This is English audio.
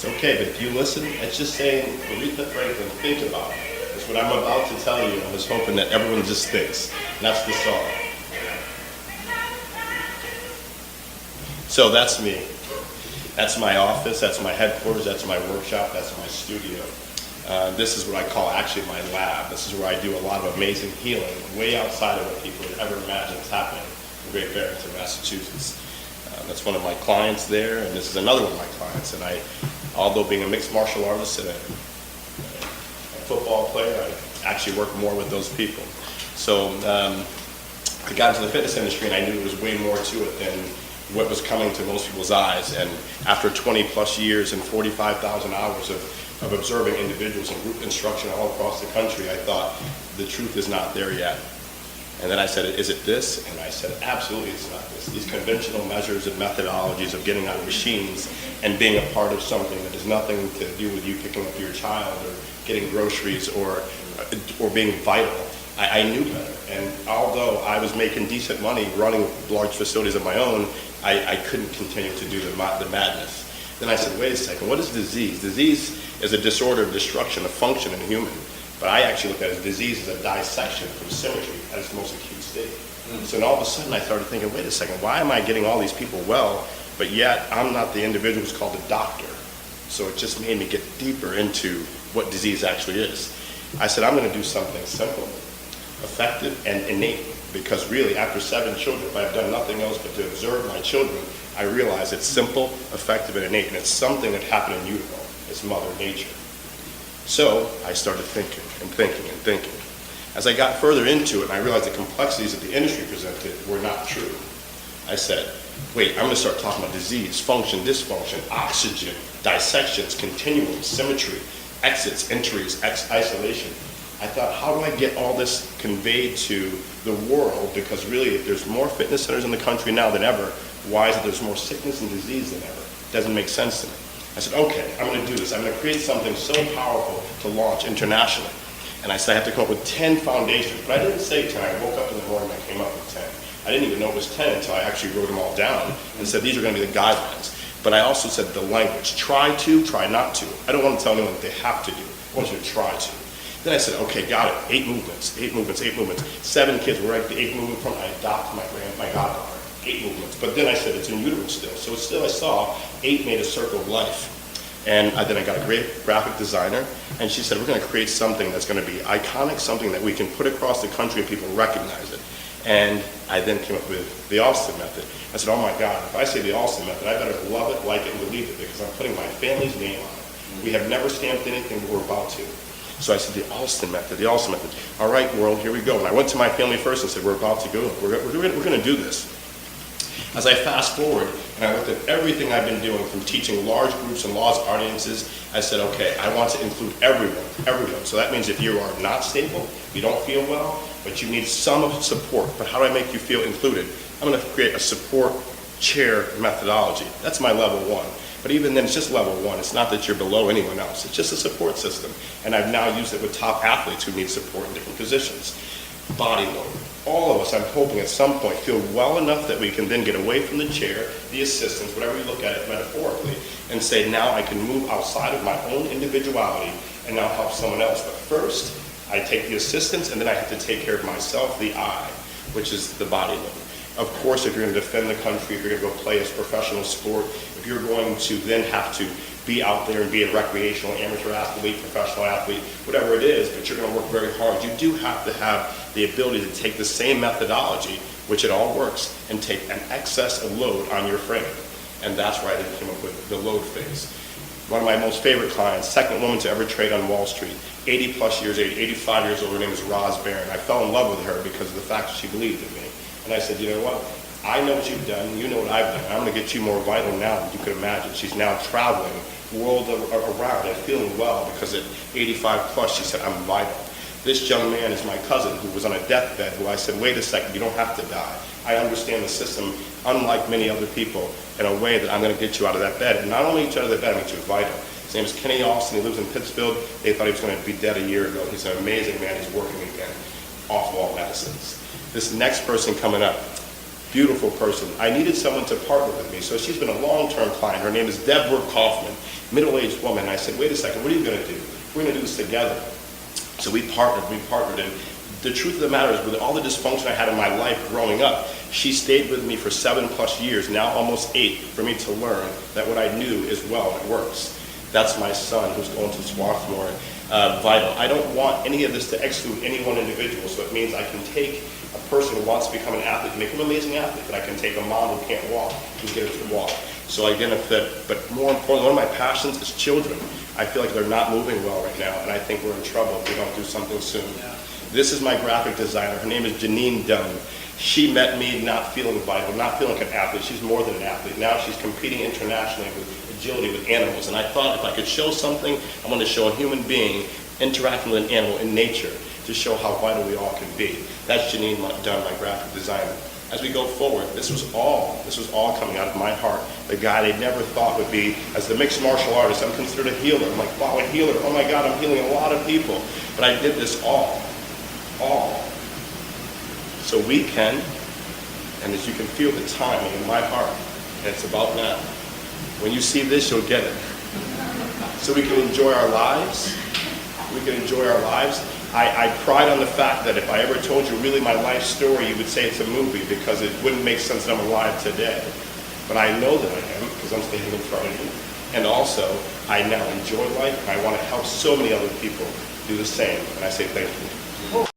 It's okay, but if you listen, it's just saying, Aretha Franklin, think about it. That's what I'm about to tell you. I'm just hoping that everyone just thinks. And that's the song. So that's me. That's my office, that's my headquarters, that's my workshop, that's my studio. This is what I call actually my lab. This is where I do a lot of amazing healing, way outside of what people would ever imagine is happening in Great Barrington, Massachusetts. That's one of my clients there, and this is another one of my clients. And although being a mixed martial artist and a football player, I actually work more with those people. So I got into the fitness industry and I knew there was way more to it than what was coming to most people's eyes. And after 20 plus years and 45,000 hours of observing individuals in group instruction all across the country, I thought the truth is not there yet. And then I said, is it this? And I said, absolutely it's not this. These conventional measures and methodologies of getting on machines and being a part of something that has nothing to do with you picking up your child or getting groceries or being vital, I knew better. And although I was making decent money running large facilities of my own, I couldn't continue to do the madness. Then I said, wait a second, what is disease? Disease is a disorder of destruction of function in a human. But I actually look at it as disease as a dissection from symmetry at its most acute state. So then all of a sudden I started thinking, wait a second, why am I getting all these people well, but yet I'm not the individual who's called a doctor? So it just made me get deeper into what disease actually is. I said, I'm going to do something simple, effective, and innate. Because really, after 7 children, if I've done nothing else but to observe my children, I realize it's simple, effective, and innate, and it's something that happened in utero. It's Mother Nature. So I started thinking and thinking and thinking. As I got further into it, and I realized the complexities that the industry presented were not true, I said, wait, I'm going to start talking about disease, function, dysfunction, oxygen, dissections, continuums, symmetry, exits, entries, isolation. I thought, how do I get all this conveyed to the world? Because really, if there's more fitness centers in the country now than ever, why is it there's more sickness and disease than ever? It doesn't make sense to me. I said, okay, I'm going to do this. I'm going to create something so powerful to launch internationally. And I said I have to come up with 10 foundations. But I didn't say 10. I woke up in the morning and I came up with 10. I didn't even know it was 10 until I actually wrote them all down and said these are going to be the guidelines. But I also said the language. Try to, try not to. I don't want to tell anyone that they have to do. I want you to try to. Then I said, okay, got it. 8 movements, 8 movements, 8 movements. 7 kids, where I get the 8th movement from, I adopt my goddaughter. 8 movements. But then I said it's in utero still. So still I saw 8 made a circle of life. And then I got a great graphic designer, and she said, we're going to create something that's going to be iconic, something that we can put across the country and people recognize it. And I then came up with the Alston method. I said, oh my God, if I say the Alston method, I better love it, like it, and believe it, because I'm putting my family's name on it. We have never stamped anything, but we're about to. So I said, the Alston method, the Alston method. All right, world, here we go. And I went to my family first and said, we're about to go. We're going to do this. As I fast forward and I looked at everything I've been doing from teaching large groups and large audiences, I said, okay, I want to include everyone. So that means if you are not stable, you don't feel well, but you need some support. But how do I make you feel included? I'm going to create a support chair methodology. That's my level 1. But even then, it's just level 1. It's not that you're below anyone else. It's just a support system. And I've now used it with top athletes who need support in different positions. Body load. All of us, I'm hoping at some point, feel well enough that we can then get away from the chair, the assistance, whatever you look at it metaphorically, and say, now I can move outside of my own individuality and now help someone else. But first, I take the assistance, and then I have to take care of myself, the I, which is the body load. Of course, if you're going to defend the country, if you're going to go play a professional sport, if you're going to then have to be out there and be a recreational, amateur athlete, professional athlete, whatever it is, but you're going to work very hard, you do have to have the ability to take the same methodology, which it all works, and take an excess of load on your frame. And that's where I then came up with the load phase. One of my most favorite clients, second woman to ever trade on Wall Street, 80 plus years age, 85 years old, her name is Roz Barron. I fell in love with her because of the fact that she believed in me. And I said, you know what? I know what you've done, you know what I've done. I'm going to get you more vital now than you could imagine. She's now traveling world around and feeling well because at 85 plus, she said, I'm vital. This young man is my cousin who was on a deathbed, who I said, wait a second, you don't have to die. I understand the system, unlike many other people, in a way that I'm going to get you out of that bed. And not only get you out of that bed, I'm going to get you vital. His name is Kenny Alston. He lives in Pittsfield. They thought he was going to be dead a year ago. He's an amazing man. He's working again off of all medicines. This next person coming up, beautiful person. I needed someone to partner with me, so she's been a long-term client. Her name is Deborah Kaufman, middle-aged woman. And I said, wait a second, what are you going to do? We're going to do this together. So we partnered, and the truth of the matter is, with all the dysfunction I had in my life growing up, she stayed with me for 7+ years, now almost 8, for me to learn that what I knew is well, and it works. That's my son who's going to Swarthmore Vital. I don't want any of this to exclude any one individual, so it means I can take a person who wants to become an athlete and make him an amazing athlete, but I can take a mom who can't walk and get her to walk. So again, but more importantly, one of my passions is children. I feel like they're not moving well right now, and I think we're in trouble if we don't do something soon. Yeah. This is my graphic designer. Her name is Janine Dunn. She met me not feeling vital, not feeling like an athlete. She's more than an athlete. Now she's competing internationally with agility with animals. And I thought if I could show something, I want to show a human being interacting with an animal in nature to show how vital we all can be. That's Janine Dunn, my graphic designer. As we go forward, this was all coming out of my heart. The guy they never thought would be, as the mixed martial artist, I'm considered a healer. I'm like, wow, a healer. Oh my God, I'm healing a lot of people. But I did this all. So we can, and as you can feel the timing in my heart, and it's about now. When you see this, you'll get it. So we can enjoy our lives. I pride on the fact that if I ever told you really my life story, you would say it's a movie, because it wouldn't make sense that I'm alive today. But I know that I am, because I'm standing in front of you. And also, I now enjoy life, and I want to help so many other people do the same. And I say thank you.